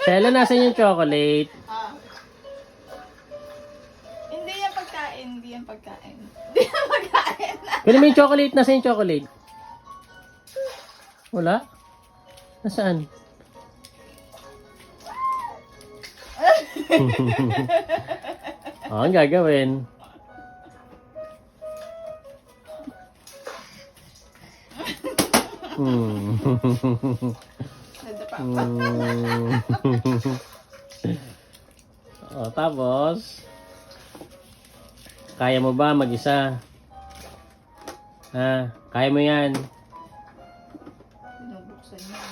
Shelo, nasan yung chocolate? Ah. Hindi yan pagkain. Hindi yan pagkain. Hindi yan pagkain. Kunin mo yung chocolate. Nasan yung chocolate? Wala? Nasaan? Ang gagawin. Nadapa. O, tapos, kaya mo ba mag-isa? Ha? Kaya mo yan? Binubuksan niya.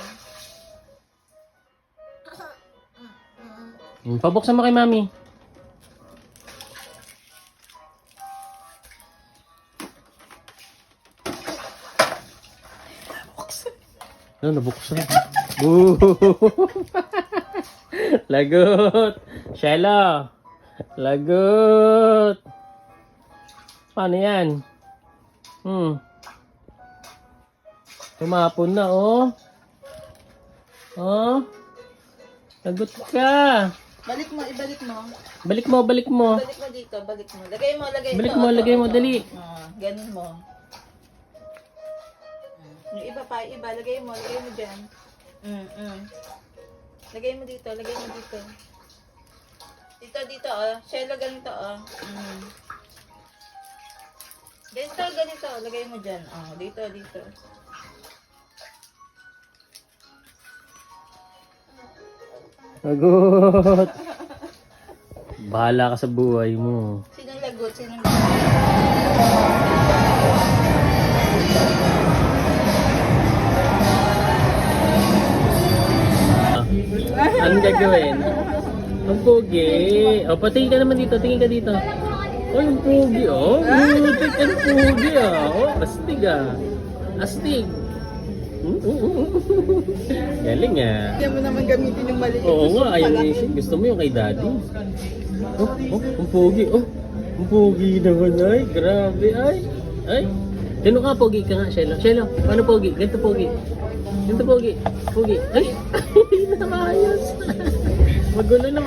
Pabuksan mo kay mami. Ano, nabuksan? Boo! Lagot! Shelo! Lagot! Paano yan? Tumapon na, oh. Oh. Lagot ka. Balik mo, ibalik mo. Balik mo, balik mo. Balik mo dito, balik mo. Lagay mo, lagay Balik ito, mo, ito, lagay mo, ito. dali. Ganun mo. Yung iba pa, iba. Lagay mo dyan. Lagay mo dito, lagay mo dito. Dito, oh. Shelo, ganito, oh. Ganito. Lagay mo dyan. Oh, dito. Lagot. Bahala ka sa buhay mo. Sinong lagot? Anong gagawin? Ang pogi. O, patingin ka naman dito. Tingin ka dito. Oh, yung pogi, oh. Butik ang pogi, ah. Oh, astig, ah. Astig. Galing, ah. Kaya mo naman gamitin yung maliit. Oo nga, ayaw niya. Gusto mo yung kay daddy. Oh, ang pogi. Oh, ang pogi naman, ay. Grabe, ay. Ay. Ganun ka, pogi ka nga, Shelo. Shelo, paano pogi? Ganito pogi. Ganito pogi. Pogi. Ay, hindi na maayos. Magulo na.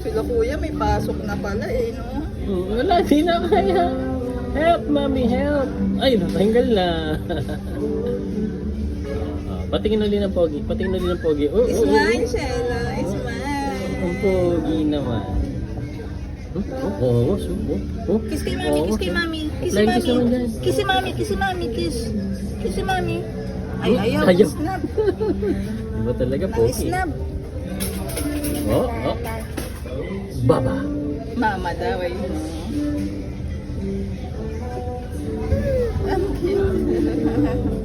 Sila kuya, may pasok na pala eh, no? Wala, di na kaya. Help, mami, help. Ay, natanggal na. Patingin ulit ng pogi. Smile, Shelo. Smile. Ang pogi naman. Oo, subo. Kiss kay mami, kiss kay mami. Kiss si Flying kiss naman mami. dyan. Kiss si mami, kiss. Kiss si mami. Ay, ayaw. Ayaw. Snap. Diba talaga Ay, pogi? snap. Oh. Baba. Mama daw ay. Ang cute.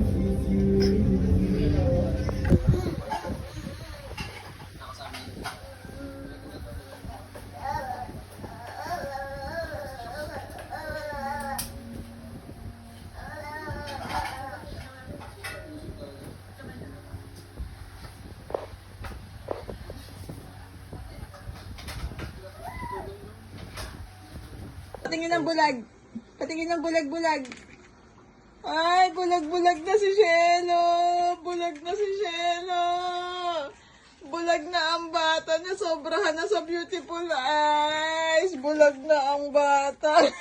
Patingin ng bulag. Ay, bulag na si Shelo. Bulag na ang bata na sobrahan na sa beautiful eyes. Bulag na ang bata.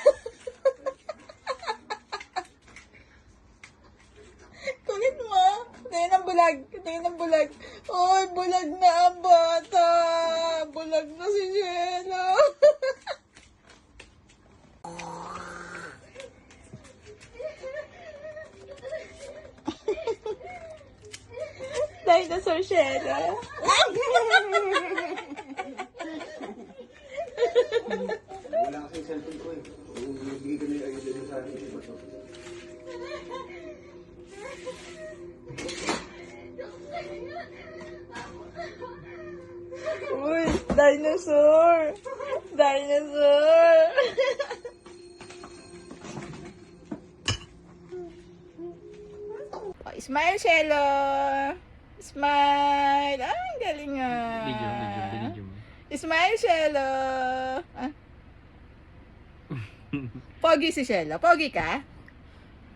Kunin mo. Tingin ng bulag. Ay, bulag na ang bata. Bulag na si Shelo. Dinosaur Shelo. Wala kasing cellphone ko eh. Bigay ko na yung agad sa akin. Uy, dinosaur. Oh, smile, Shelo. Smile. Ah, ang galing nga. Video mo. Smile, Shelo. Ah. Pogi si Shelo. Pogi ka?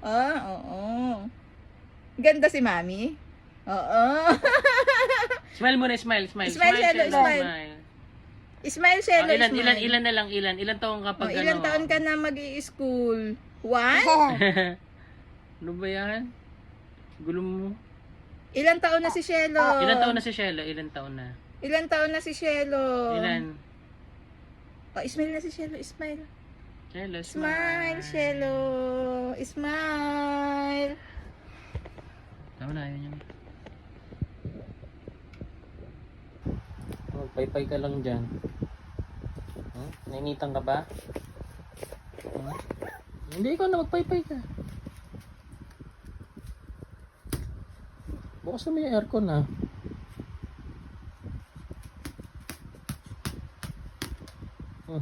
Ah, oo. Ganda si Mami. Oo. Smile muna, smile, smile. Smile, Shelo, smile. Smile, Shelo, Ilan, smile. ilan, ilan na lang, ilan. Ilan taong kapag Ilang ano? taon ka na mag-i-school? 1? Ano ba yan? Gulo mo. Ilang taon na si Shelo? Ilan taon na si Shelo? Ilan taon na? Ilang taon na si Shelo? Ilan? Oh, smile na si Shelo, smile. Shelo, Smile, Shelo. Smile. Tama na, yun yun. Magpaypay ka lang dyan. Nainitan ka ba? Hindi, ikaw na magpaypay ka. Bukas naman yung aircon ha.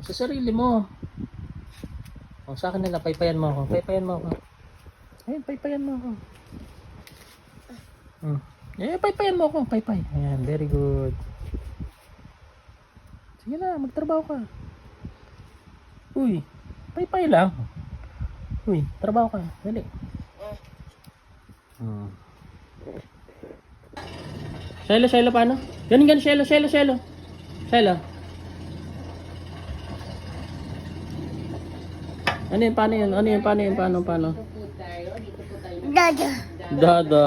Sa sarili mo. Sa akin nila, paypayan mo ako. Paypayan mo ako. Ayun, paypayan mo ako. Paypayan mo ako. Paypay. Ayan, very good. Sige na, magtrabaho ka. Uy, paypay lang. Uy, trabaho ka. Dali. Shelo, Shelo, paano? Ganun, Shelo, Shelo, Shelo. Shelo. Ano yun, paano yun? Ano yun, paano yun, paano? Dada. Dada.